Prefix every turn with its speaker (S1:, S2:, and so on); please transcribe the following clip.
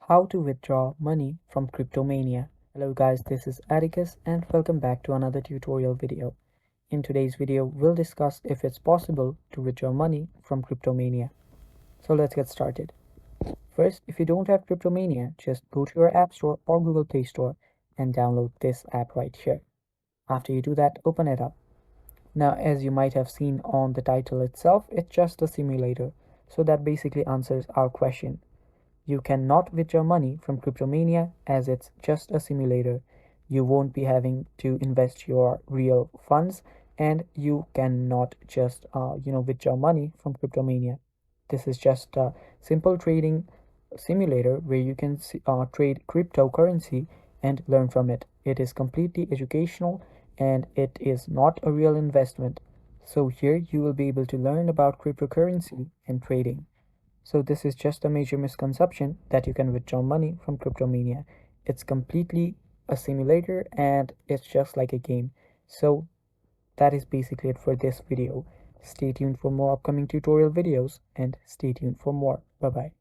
S1: How to withdraw money from Cryptomania. Hello guys, this is Atticus and welcome back to another tutorial video. In today's video, we'll discuss if it's possible to withdraw money from Cryptomania. So let's get started. First, if you don't have Cryptomania, just go to your App Store or Google Play Store and download this app right here. After you do that, open it up. Now, as you might have seen on the title itself, it's just a simulator. So that basically answers our question. You cannot withdraw money from Cryptomania as it's just a simulator. You won't be having to invest your real funds, and you cannot just withdraw money from Cryptomania. This is just a simple trading simulator where you can trade cryptocurrency and learn from it. It is completely educational and it is not a real investment. So here you will be able to learn about cryptocurrency and trading. So this is just a major misconception that you can withdraw money from Cryptomania. It's completely a simulator and it's just like a game. So that is basically it for this video. Stay tuned for more upcoming tutorial videos and stay tuned for more. Bye bye.